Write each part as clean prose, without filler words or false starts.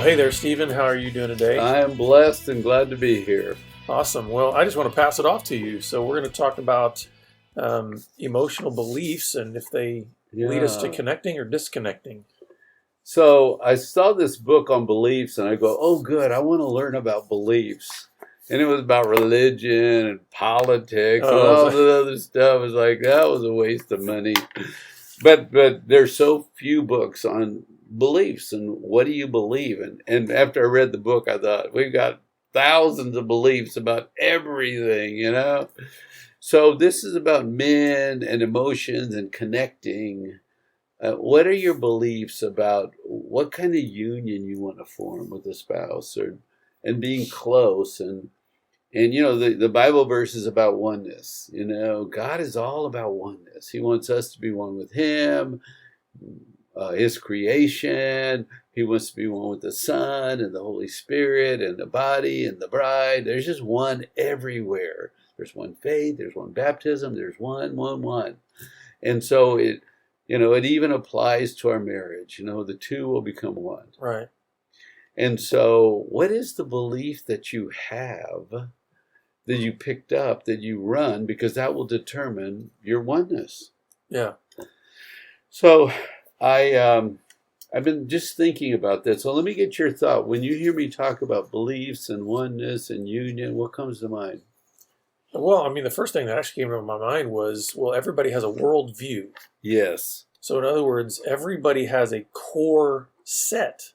Hey there, Stephen. How are you doing today? I am blessed and glad to be here. Awesome. Well, I just want to pass it off to you. So we're going to talk about emotional beliefs and if they lead us to Yeah. connecting or disconnecting. So I saw this book on beliefs and I go, oh, good, I want to learn about beliefs. And it was about religion and politics and Oh, all the other stuff. It was like, that was a waste of money. But there's so few books on beliefs and what do you believe in? And after I read the book, I thought, we've got thousands of beliefs about everything, you know? So this is about men and emotions and connecting. What are your beliefs about what kind of union you want to form with a spouse, or and being close, and you know the Bible verse is about oneness. You know, God is all about oneness. He wants us to be one with Him, His creation. He wants to be one with the Son and the Holy Spirit and the body and the bride. There's just one everywhere. There's one faith. There's one baptism. There's one. And so it even applies to our marriage. You know, the two will become one. right. And so what is the belief that you have, that you picked up, that you run, because that will determine your oneness. Yeah. So I've been just thinking about this. So let me get your thought. When you hear me talk about beliefs and oneness and union, what comes to mind? Well, I mean, the first thing that actually came to my mind was, well, everybody has a worldview. Yes. So in other words, everybody has a core set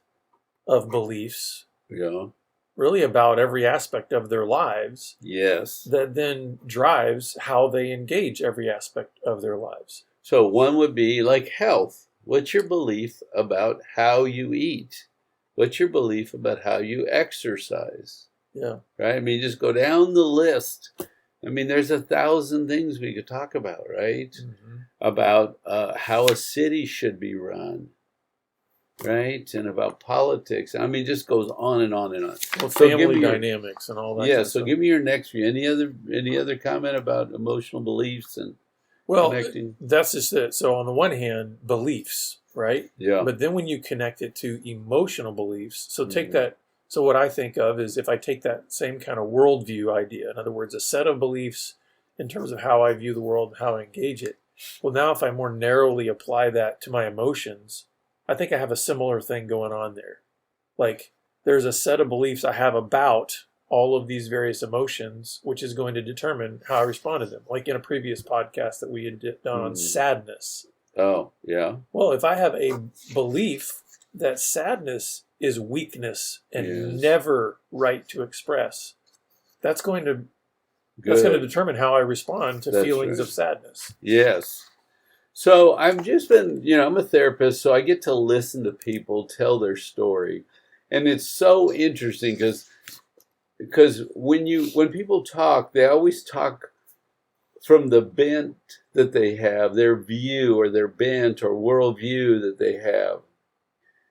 of beliefs, Yeah. really about every aspect of their lives, Yes. that then drives how they engage every aspect of their lives. So one would be like health. What's your belief about how you eat? What's your belief about how you exercise? Yeah. Right? I mean, just go down the list. I mean, there's 1,000 things we could talk about, right? Mm-hmm. About how a city should be run, right? And about politics. I mean, it just goes on and on and on. Well, So give family me your- dynamics and all that. Yeah, kind of so stuff. give me your next view. Any other comment about emotional beliefs and Well, connecting? that's just it. So on the one hand, beliefs, right? Yeah. But then when you connect it to emotional beliefs, so take Mhm. that. So what I think of is if I take that same kind of worldview idea, in other words, a set of beliefs in terms of how I view the world and how I engage it. Well, now if I more narrowly apply that to my emotions, I think I have a similar thing going on there. Like there's a set of beliefs I have about all of these various emotions, which is going to determine how I respond to them. Like in a previous podcast that we had done on sadness. Oh, yeah. Well, if I have a belief that sadness is weakness and Yes. never right to express, that's going to Good. determine how I respond to That's feelings right. of sadness. Yes. So I've just been, I'm a therapist, so I get to listen to people tell their story. And it's so interesting because when people talk, they always talk from the bent that they have, their view or their bent or worldview that they have.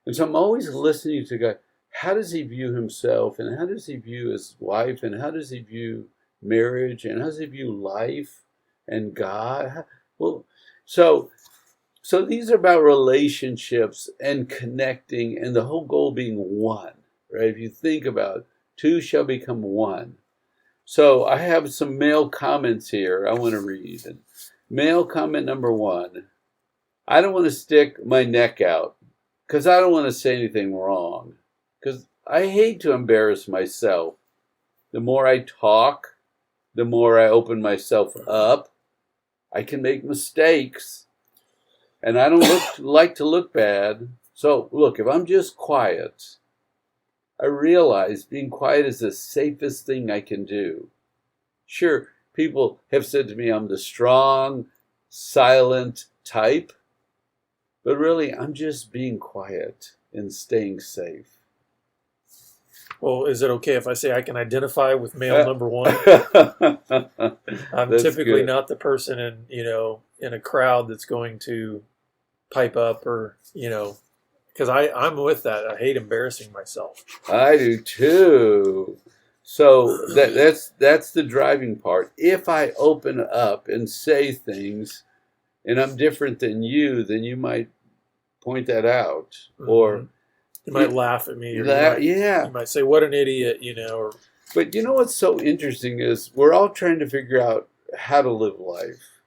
And so I'm always listening to a guy, how does he view himself, and how does he view his wife, and how does he view marriage, and how does he view life and God? Well, so these are about relationships and connecting, and the whole goal being one, right? If you think about two shall become one. So I have some male comments here I want to read. And male comment number 1, I don't want to stick my neck out because I don't want to say anything wrong, because I hate to embarrass myself. The more I talk, the more I open myself up. I can make mistakes, and I don't like to look bad. So look, if I'm just quiet, I realize being quiet is the safest thing I can do. Sure, people have said to me I'm the strong, silent type, but really I'm just being quiet and staying safe. Well, is it okay if I say I can identify with male number 1? I'm That's typically good. not the person in a crowd that's going to pipe up or, because I'm with that. I hate embarrassing myself. I do too. So that's the driving part. If I open up and say things and I'm different than you, then you might point that out. Mhm. Or You might laugh at me, or Yeah. you might say, "What an idiot," or But you know what's so interesting is we're all trying to figure out how to live life.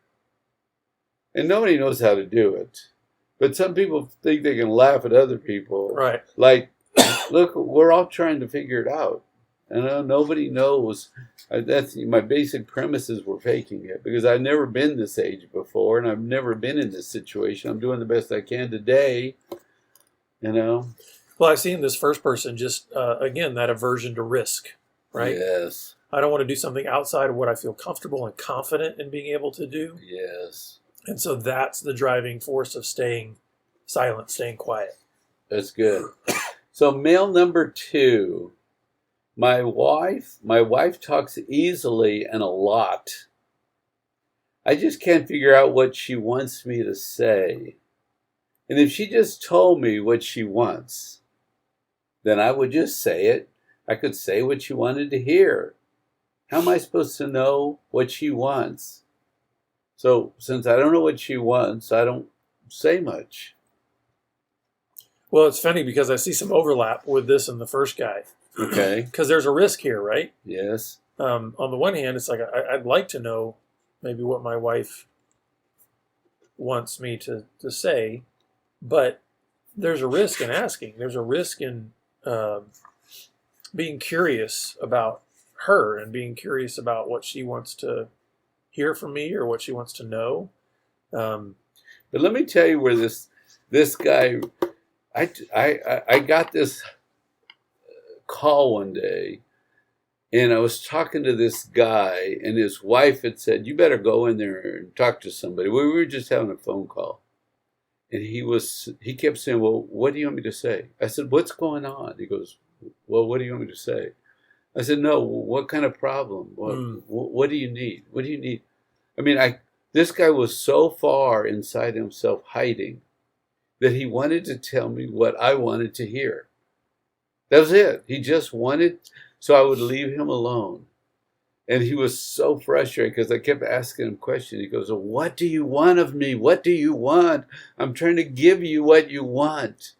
And nobody knows how to do it. But some people think they can laugh at other people. right. Like, look, we're all trying to figure it out. And nobody knows. That's my basic premise is we're faking it because I've never been this age before and I've never been in this situation. I'm doing the best I can today, you know. Well, I've seen this first person just again that aversion to risk, right? Yes. I don't want to do something outside of what I feel comfortable and confident in being able to do. Yes. And so that's the driving force of staying silent, staying quiet. That's good. So male number 2, my wife talks easily and a lot. I just can't figure out what she wants me to say. And if she just told me what she wants, then I would just say it. I could say what she wanted to hear. How am I supposed to know what she wants? So since I don't know what she wants, I don't say much. Well, it's funny because I see some overlap with this and the first guy. Okay. Because there's a risk here, right? Yes. On the one hand, it's like I'd like to know maybe what my wife wants me to say, but there's a risk in asking. There's a risk in being curious about her and being curious about what she wants to hear from me or what she wants to know. But let me tell you where this guy, I got this call one day, and I was talking to this guy, and his wife had said, "You better go in there and talk to somebody." We were just having a phone call, and he kept saying, "Well, what do you want me to say?" I said, "What's going on?" He goes, "Well, what do you want me to say?" I said, "No, what kind of problem? What do you need? What do you need?" I mean, this guy was so far inside himself hiding that he wanted to tell me what I wanted to hear. That was it. He just wanted, so I would leave him alone. And he was so frustrated because I kept asking him questions. He goes, "Well, what do you want of me? What do you want? I'm trying to give you what you want."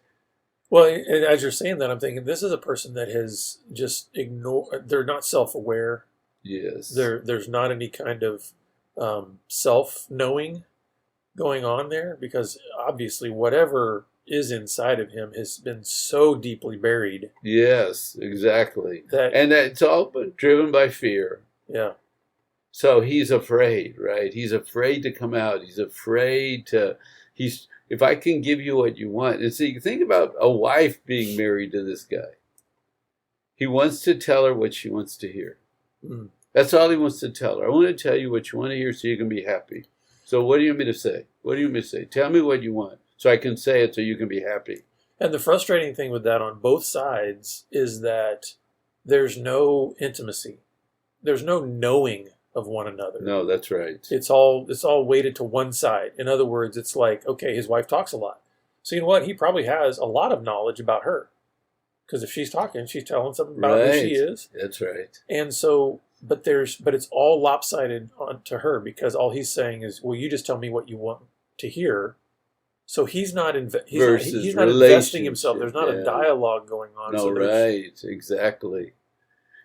Well, and as you're saying that, I'm thinking this is a person that has just ignored. They're not self-aware. Yes. There's not any kind of self-knowing going on there because obviously whatever is inside of him has been so deeply buried. Yes, exactly. And it's all driven by fear. Yeah. So he's afraid, right? He's afraid to come out. He's afraid to, if I can give you what you want. And see, think about a wife being married to this guy. He wants to tell her what she wants to hear. Mm. That's all he wants to tell her. I want to tell you what you want to hear so you can be happy. So what do you want me to say? What do you want me to say? Tell me what you want so I can say it so you can be happy. And the frustrating thing with that on both sides is that there's no intimacy. There's no knowing of one another. No, that's right. It's all weighted to one side. In other words, it's like, okay, his wife talks a lot. So you know what? He probably has a lot of knowledge about her. Because if she's talking, she's telling something about who she is. That's right. And so, but it's all lopsided to her because all he's saying is, well, you just tell me what you want to hear. So he's not investing himself. There's not a dialogue going on. No, right. Exactly.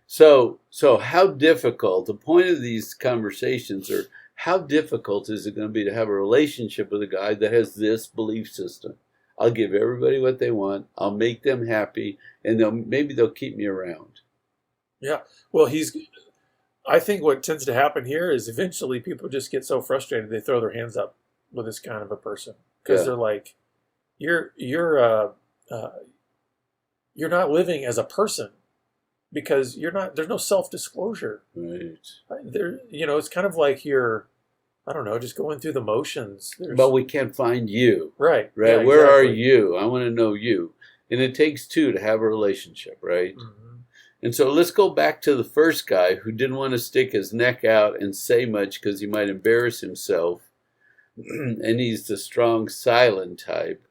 So how difficult, the point of these conversations are, how difficult is it going to be to have a relationship with a guy that has this belief system? I'll give everybody what they want. I'll make them happy, and maybe they'll keep me around. Yeah. Well, I think what tends to happen here is eventually people just get so frustrated they throw their hands up with this kind of a person because they're like, you're not living as a person because there's no self-disclosure. Right. It's kind of like you're, I don't know, just going through the motions. But we can't find you. Right. Right. Yeah, Where are exactly. you? I want to know you. And it takes two to have a relationship, right? Mm-hmm. And so let's go back to the first guy who didn't want to stick his neck out and say much because he might embarrass himself. And he's the strong, silent type.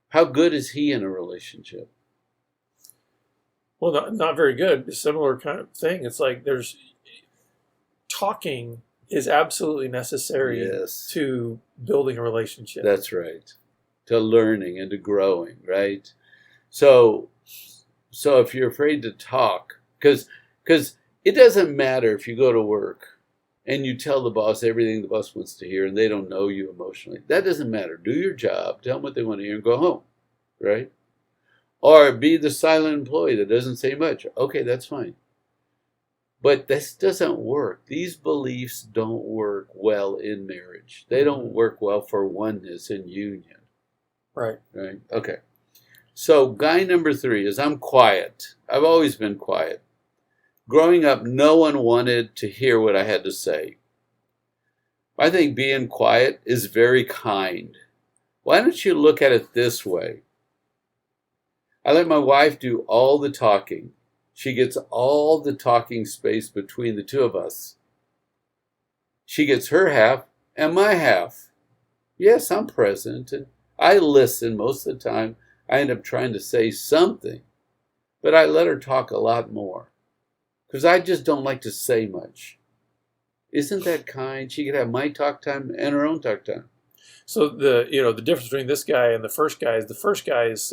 How good is he in a relationship? Well, not very good. Similar kind of thing. It's like talking is absolutely necessary to building a relationship. That's right. To learning and to growing, right? So if you're afraid to talk, because it doesn't matter if you go to work and you tell the boss everything the boss wants to hear and they don't know you emotionally. That doesn't matter. Do your job, tell them what they want to hear, and go home, right? Or be the silent employee that doesn't say much. Okay, that's fine. But this doesn't work. These beliefs don't work well in marriage. They don't work well for oneness and union. Right. Right? Okay. So guy number 3 is I'm quiet. I've always been quiet. Growing up, no one wanted to hear what I had to say. I think being quiet is very kind. Why don't you look at it this way? I let my wife do all the talking. She gets all the talking space between the two of us. She gets her half and my half. Yes, I'm present and I listen most of the time. I end up trying to say something, but I let her talk a lot more because I just don't like to say much. Isn't that kind? She could have my talk time and her own talk time. So the difference between this guy and the first guy is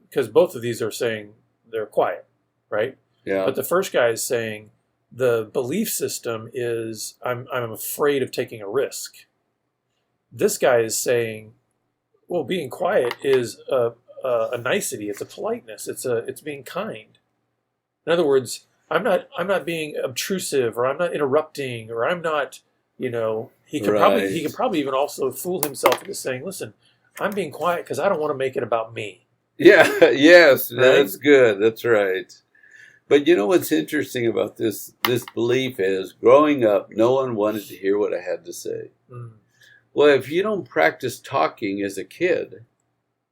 because both of these are saying they're quiet, right? Yeah. But the first guy is saying the belief system is I'm afraid of taking a risk. This guy is saying, well, being quiet is a nicety. It's a politeness. It's being kind. In other words, I'm not being obtrusive, or I'm not interrupting, or I'm not. He could probably even also fool himself into saying, listen, I'm being quiet because I don't want to make it about me. Yeah. Yes. Right? That's good. That's right. But you know what's interesting about this belief is growing up, no one wanted to hear what I had to say. Mm. Well, if you don't practice talking as a kid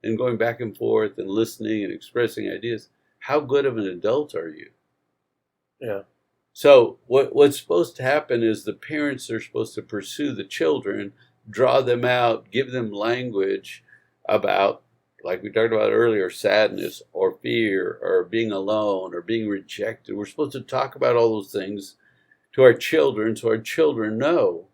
and going back and forth and listening and expressing ideas, how good of an adult are you? Yeah. So what's supposed to happen is the parents are supposed to pursue the children, draw them out, give them language about, like we talked about earlier, sadness or fear or being alone or being rejected. We're supposed to talk about all those things to our children so our children know.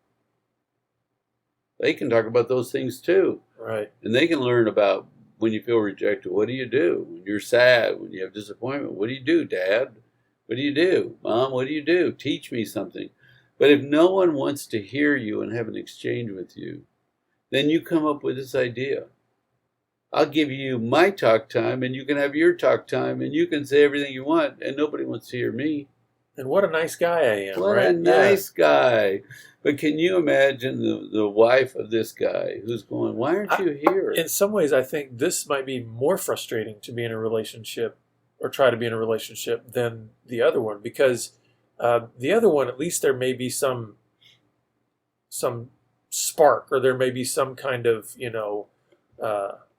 They can talk about those things too. Right. And they can learn about when you feel rejected. What do you do? When you're sad, when you have disappointment, what do you do, Dad? What do you do? Mom, what do you do? Teach me something. But if no one wants to hear you and have an exchange with you, then you come up with this idea. I'll give you my talk time and you can have your talk time and you can say everything you want and nobody wants to hear me. And what a nice guy I am, What right? a nice guy. But can you imagine the wife of this guy who's going, why aren't you here? In some ways, I think this might be more frustrating to be in a relationship or try to be in a relationship than the other one, because the other one, at least there may be some spark, or there may be some kind of,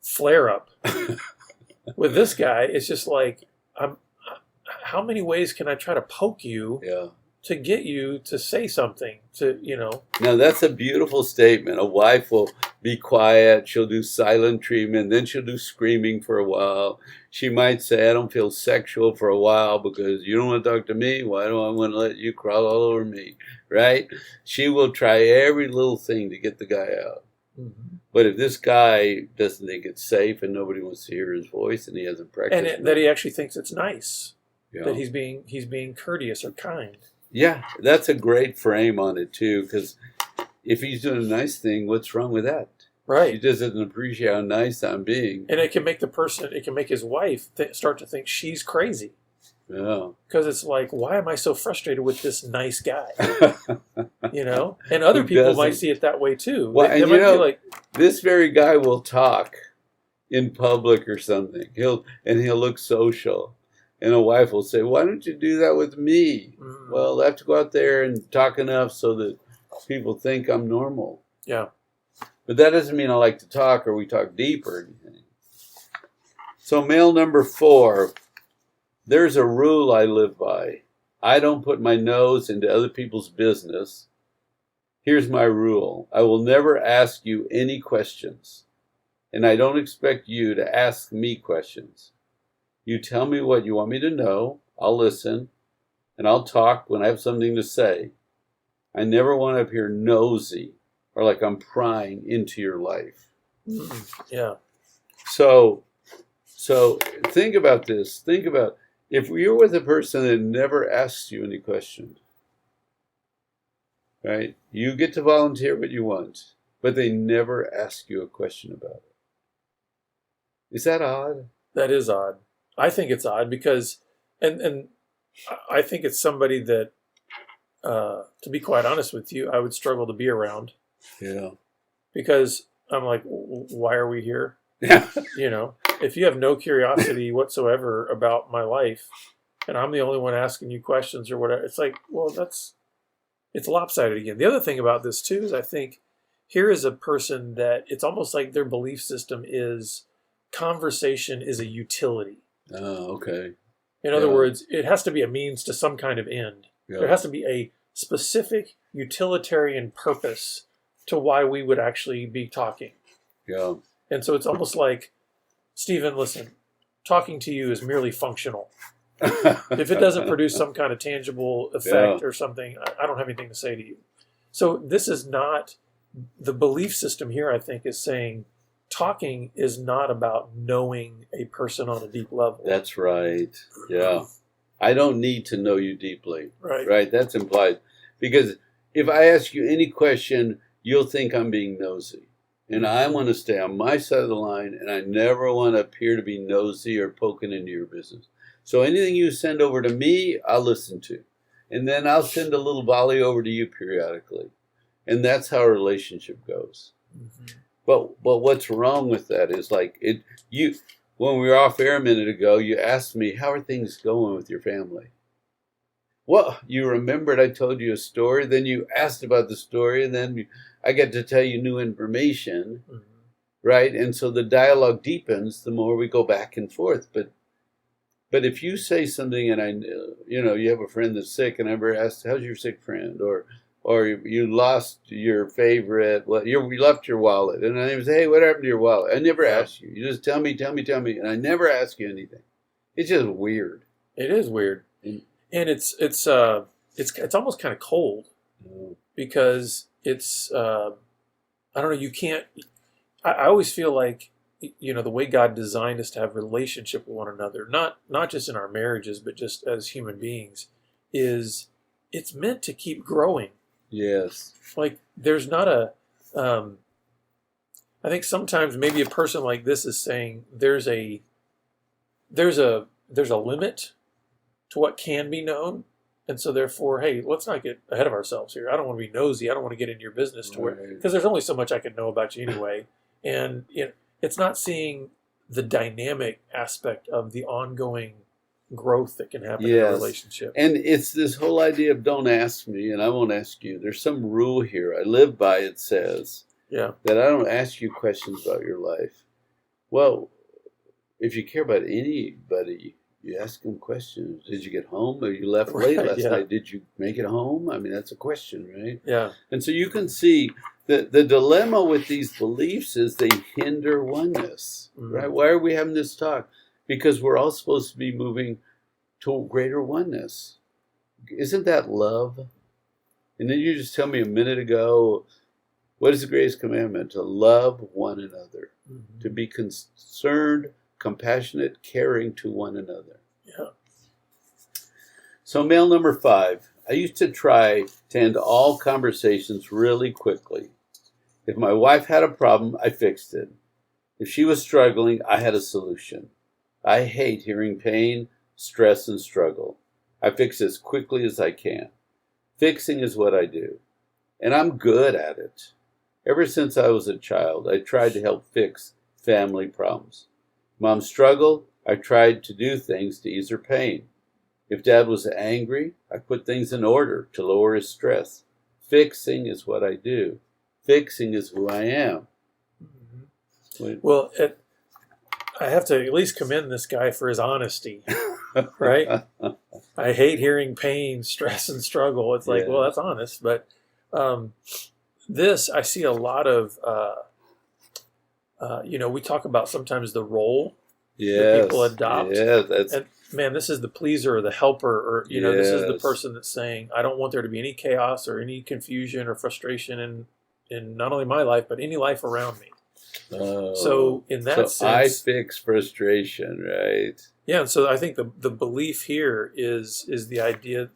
flare up. With this guy, it's just like, how many ways can I try to poke you to get you to say something, Now that's a beautiful statement. A wife will be quiet. She'll do silent treatment. Then she'll do screaming for a while. She might say, I don't feel sexual for a while because you don't want to talk to me. Why do I want to let you crawl all over me? Right? She will try every little thing to get the guy out. Mm-hmm. But if this guy doesn't think it's safe and nobody wants to hear his voice and he hasn't practiced, and that he actually thinks it's nice, yeah, that he's being courteous or kind. Yeah, that's a great frame on it too, because if he's doing a nice thing, what's wrong with that? Right. He just doesn't appreciate how nice I'm being. And it can make his wife start to think she's crazy. Yeah. Because it's like, why am I so frustrated with this nice guy? And other people might see it that way too. Well, they might be like, this very guy will talk in public or something. He'll look social. And a wife will say, why don't you do that with me? Mm. Well, I have to go out there and talk enough so that people think I'm normal. Yeah. But that doesn't mean I like to talk or we talk deep or anything. So male number 4, there's a rule I live by. I don't put my nose into other people's business. Here's my rule. I will never ask you any questions. And I don't expect you to ask me questions. You tell me what you want me to know. I'll listen. And I'll talk when I have something to say. I never want to appear nosy or like I'm prying into your life. Yeah. So So think about this. Think about if you're with a person that never asks you any questions, right? You get to volunteer what you want, but they never ask you a question about it. Is that odd? That is odd. I think it's odd because, and I think it's somebody that, to be quite honest with you, I would struggle to be around Yeah. because I'm like, why are we here? Yeah. You know, if you have no curiosity whatsoever about my life, and I'm the only one asking you questions or whatever, it's like, well, it's lopsided again. The other thing about this too is I think here is a person that it's almost like their belief system is conversation is a utility. Oh, okay. In other words, it has to be a means to some kind of end. Yeah. There has to be a specific utilitarian purpose to why we would actually be talking. Yeah. And so it's almost like, Stephen, listen, talking to you is merely functional. If it doesn't produce some kind of tangible effect or something, I don't have anything to say to you. So this is not, the belief system here, I think, is saying talking is not about knowing a person on a deep level. That's right. Yeah. I don't need to know you deeply. Right. Right. That's implied. Because if I ask you any question, you'll think I'm being nosy. And I want to stay on my side of the line, and I never want to appear to be nosy or poking into your business. So anything you send over to me, I'll listen to. And then I'll send a little volley over to you periodically. And that's how a relationship goes. Mm-hmm. But what's wrong with that is like when we were off air a minute ago, you asked me, how are things going with your family? Well, you remembered I told you a story, then you asked about the story, and then I get to tell you new information, Mm-hmm. right? And so the dialogue deepens the more we go back and forth. But if you say something and you have a friend that's sick, and I ever asked, how's your sick friend? Or you lost your favorite, you left your wallet. And I say, hey, what happened to your wallet? I never ask you. You just tell me. And I never ask you anything. It's just weird. It is weird. And it's almost kind of cold because it's, I don't know, you can't, I always feel like, the way God designed us to have relationship with one another, not just in our marriages, but just as human beings, is it's meant to keep growing. Yes. Like there's not I think sometimes maybe a person like this is saying there's a limit to what can be known. And so therefore, hey, let's not get ahead of ourselves here. I don't want to be nosy. I don't want to get into your business to where, because there's only so much I can know about you anyway. And it's not seeing the dynamic aspect of the ongoing growth that can happen in a relationship. And it's this whole idea of don't ask me and I won't ask you. There's some rule here I live by. It says that I don't ask you questions about your life. Well, if you care about anybody, you ask them questions. Did you get home? Or you left late last night? Did you make it home? I mean, that's a question, right? Yeah. And so you can see that the dilemma with these beliefs is they hinder oneness, right? Why are we having this talk? Because we're all supposed to be moving to greater oneness. Isn't that love? And then you just tell me a minute ago, what is the greatest commandment? To love one another, to be concerned, compassionate, caring to one another. Yeah. So mail number 5. I used to try to end all conversations really quickly. If my wife had a problem, I fixed it. If she was struggling, I had a solution. I hate hearing pain, stress, and struggle. I fix as quickly as I can. Fixing is what I do. And I'm good at it. Ever since I was a child, I tried to help fix family problems. Mom struggled, I tried to do things to ease her pain. If Dad was angry, I put things in order to lower his stress. Fixing is what I do. Fixing is who I am. Well, I have to at least commend this guy for his honesty, right? I hate hearing pain, stress, and struggle. It's like, well, that's honest. But this, I see a lot of, we talk about sometimes the role that people adopt. And man, this is the pleaser or the helper, or, this is the person that's saying, I don't want there to be any chaos or any confusion or frustration in not only my life, but any life around me. So in that so I sense, fix frustration, right? yeah. And so I think the belief here is the idea,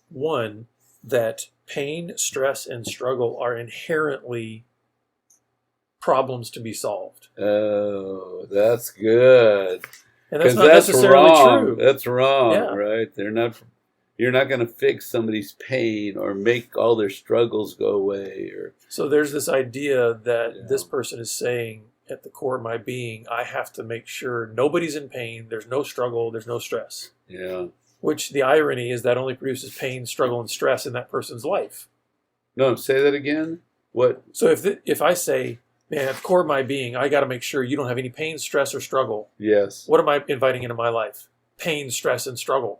one, that pain, stress, and struggle are inherently problems to be solved. Oh, that's good. And that's Because not that's necessarily wrong. true. That's wrong, Yeah. right? You're not going to fix somebody's pain or make all their struggles go away. Or So there's this idea that Yeah. this person is saying, at the core of my being, I have to make sure nobody's in pain, there's no struggle, there's no stress. yeah. Which the irony is that only produces pain, struggle, and stress in that person's life. No, say that again. What? So if I say, man, at the core of my being, I got to make sure you don't have any pain, stress, or struggle. Yes. What am I inviting into my life? Pain, stress, and struggle.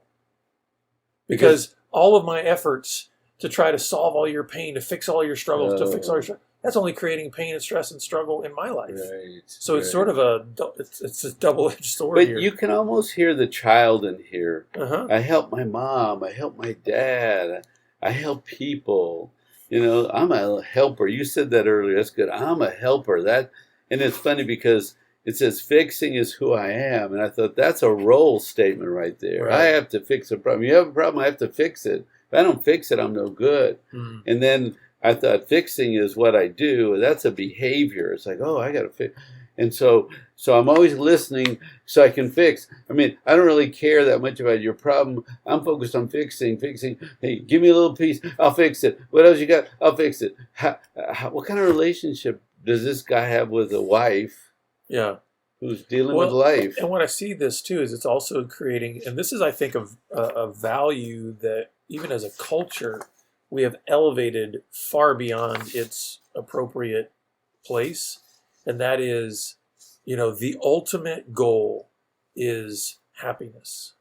Because all of my efforts to try to solve all your pain, to fix all your struggles, to fix all your struggles, that's only creating pain and stress and struggle in my life. Right. So it's sort of it's a double-edged sword But here. you can almost hear the child in here. Uh-huh. I help my mom. I help my dad. I help people. I'm a helper. You said that earlier. That's good. I'm a helper. And it's funny because it says fixing is who I am. And I thought that's a role statement right there. Right. I have to fix a problem. You have a problem, I have to fix it. If I don't fix it, I'm no good. Mm. And then I thought fixing is what I do. That's a behavior. It's like, oh, I got to fix. And so I'm always listening so I can fix. I mean, I don't really care that much about your problem. I'm focused on fixing. Hey, give me a little piece. I'll fix it. What else you got? I'll fix it. What kind of relationship does this guy have with a wife? Yeah. Who's dealing with life? And what I see this too is it's also creating, and this is, I think, a value that even as a culture we have elevated far beyond its appropriate place, and that is, the ultimate goal is happiness.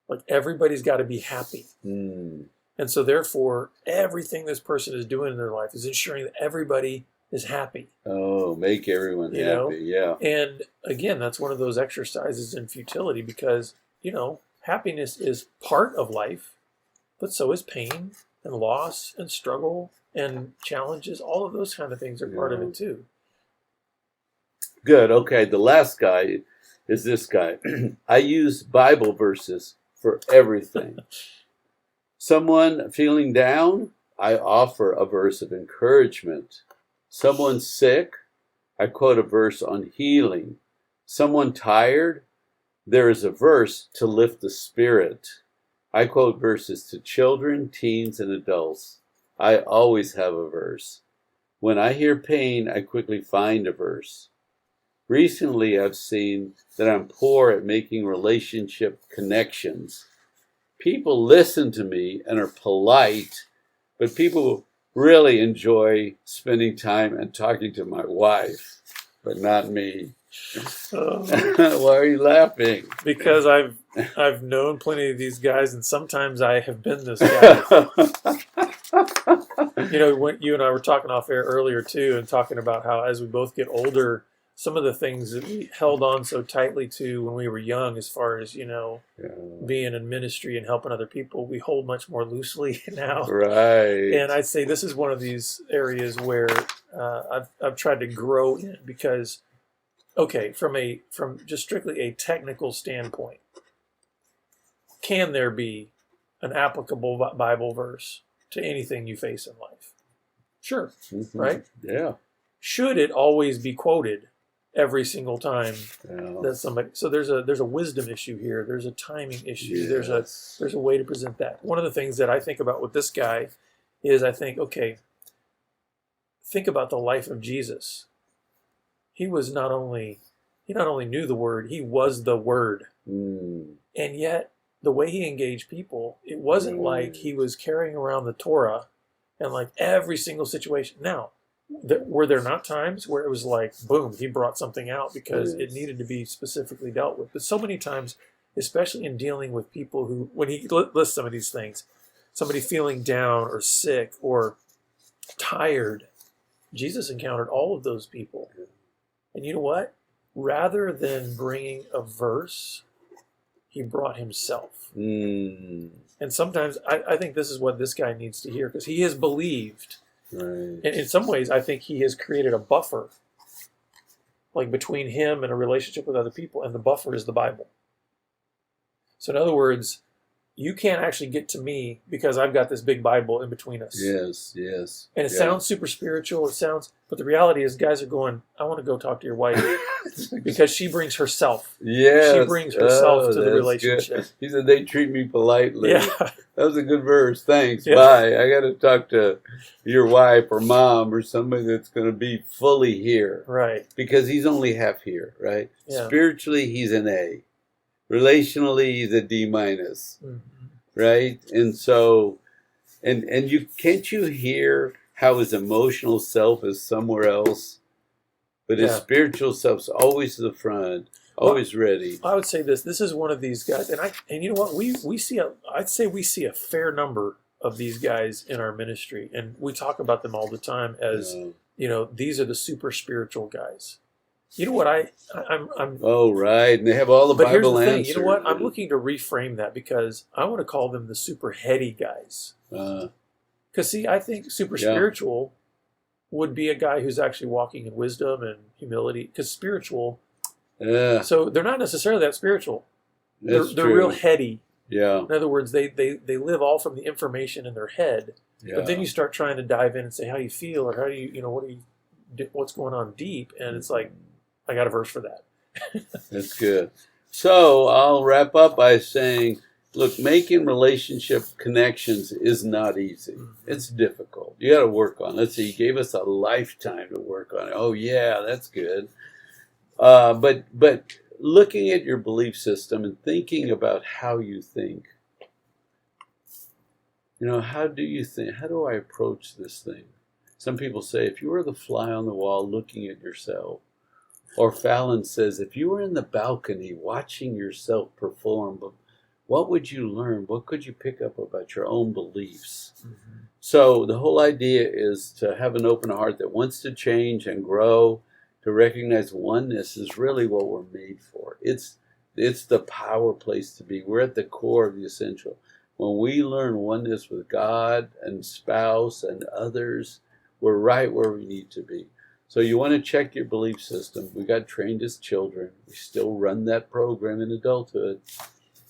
Like everybody's got to be happy. Mm. And so therefore, everything this person is doing in their life is ensuring that everybody is happy. Oh, make everyone You happy. know? Yeah. And again, that's one of those exercises in futility because, happiness is part of life, but so is pain and loss and struggle and challenges. All of those kind of things are part of it too. Good. Okay. The last guy is this guy. I use Bible verses for everything. Someone feeling down, I offer a verse of encouragement. Someone sick, I quote a verse on healing. Someone tired, there is a verse to lift the spirit. I quote verses to children, teens, and adults. I always have a verse. When I hear pain, I quickly find a verse. Recently, I've seen that I'm poor at making relationship connections. People listen to me and are polite, but people really enjoy spending time and talking to my wife, but not me. Why are you laughing? Because I've known plenty of these guys, and sometimes I have been this guy. When you and I were talking off air earlier too, and talking about how as we both get older, some of the things that we held on so tightly to when we were young, as far as being in ministry and helping other people, we hold much more loosely now. Right. And I'd say this is one of these areas where I've tried to grow in because, okay, from just strictly a technical standpoint, can there be an applicable Bible verse to anything you face in life? Sure, Mm-hmm. right? Yeah. Should it always be quoted every single time that somebody? So there's a wisdom issue here. There's a timing issue. Yes. There's a way to present that. One of the things that I think about with this guy is I think, okay, think about the life of Jesus. He not only knew the word, he was the word. Mm. And yet the way he engaged people, it wasn't like he was carrying around the Torah and like every single situation. Now, were there not times where it was like, boom, he brought something out because it needed to be specifically dealt with? But so many times, especially in dealing with people who, when he lists some of these things, somebody feeling down or sick or tired, Jesus encountered all of those people. And you know what? Rather than bringing a verse, he brought himself. Mm. And sometimes I think this is what this guy needs to hear because he has believed. Right. And in some ways, I think he has created a buffer like between him and a relationship with other people, and the buffer is the Bible. So in other words, you can't actually get to me because I've got this big Bible in between us. Yes, yes. And it sounds super spiritual. But the reality is guys are going, I want to go talk to your wife because she brings herself. Yes. She brings herself to the that's relationship. Good. He said, they treat me politely. Yeah. That was a good verse. Thanks. Yeah. Bye. I got to talk to your wife or mom or somebody that's going to be fully here. Right. Because he's only half here, right? Yeah. Spiritually, he's an A. Relationally, he's a D minus. Mm-hmm. Right? And so, and you can't you hear how his emotional self is somewhere else, but his spiritual self's always to the front, always ready. I would say this is one of these guys, and you know what, we see I'd say we see a fair number of these guys in our ministry, and we talk about them all the time as these are the super spiritual guys. You know what I'm oh, right, and they have all the but Bible here's the answers. thing, you know what, I'm looking to reframe that because I want to call them the super heady guys. Because see, I think super spiritual would be a guy who's actually walking in wisdom and humility. Because spiritual, so they're not necessarily that spiritual. They're real heady. Yeah. In other words, they live all from the information in their head. Yeah. But then you start trying to dive in and say how you feel or how do you what's going on deep, and it's like, I got a verse for that. That's good. So I'll wrap up by saying, look, making relationship connections is not easy. It's difficult. You got to work on it. Let's see, you gave us a lifetime to work on it. Oh, yeah, that's good. But looking at your belief system and thinking about how you think, how do you think? How do I approach this thing? Some people say, if you were the fly on the wall looking at yourself, or Fallon says, if you were in the balcony watching yourself perform, what would you learn? What could you pick up about your own beliefs? Mm-hmm. So the whole idea is to have an open heart that wants to change and grow, to recognize oneness is really what we're made for. It's the power place to be. We're at the core of the essential. When we learn oneness with God and spouse and others, we're right where we need to be. So you want to check your belief system. We got trained as children. We still run that program in adulthood.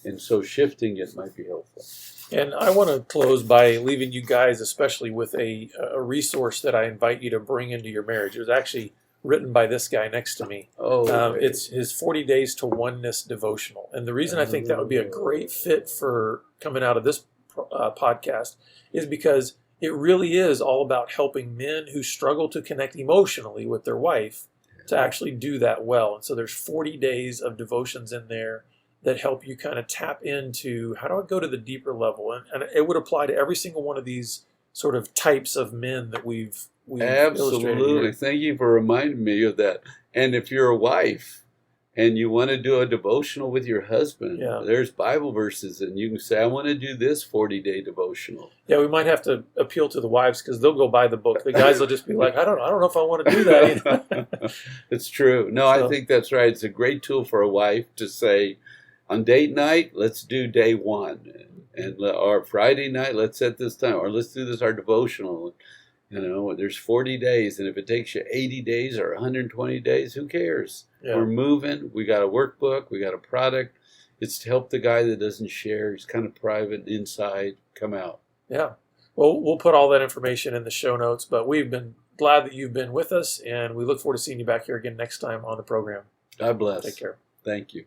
And so shifting it might be helpful. And I want to close by leaving you guys especially with a resource that I invite you to bring into your marriage. It was actually written by this guy next to me. It's his 40 Days to Oneness devotional. And the reason I think that would be a great fit for coming out of this podcast is because it really is all about helping men who struggle to connect emotionally with their wife to actually do that well. And so there's 40 days of devotions in there that help you kind of tap into how do I go to the deeper level. And it would apply to every single one of these sort of types of men that we've Absolutely. Thank you for reminding me of that. And if you're a wife and you want to do a devotional with your husband, there's Bible verses, and you can say, I want to do this 40-day devotional. Yeah, we might have to appeal to the wives because they'll go buy the book. The guys will just be like, I don't know if I want to do that either. It's true. No, I think that's right. It's a great tool for a wife to say, on date night, let's do day one. Or Friday night, let's set this time. Or let's do this, our devotional. There's 40 days, and if it takes you 80 days or 120 days, who cares? Yeah. We're moving. We got a workbook. We got a product. It's to help the guy that doesn't share. He's kind of private inside. Come out. Yeah. Well, we'll put all that information in the show notes, but we've been glad that you've been with us, and we look forward to seeing you back here again next time on the program. God bless. Take care. Thank you.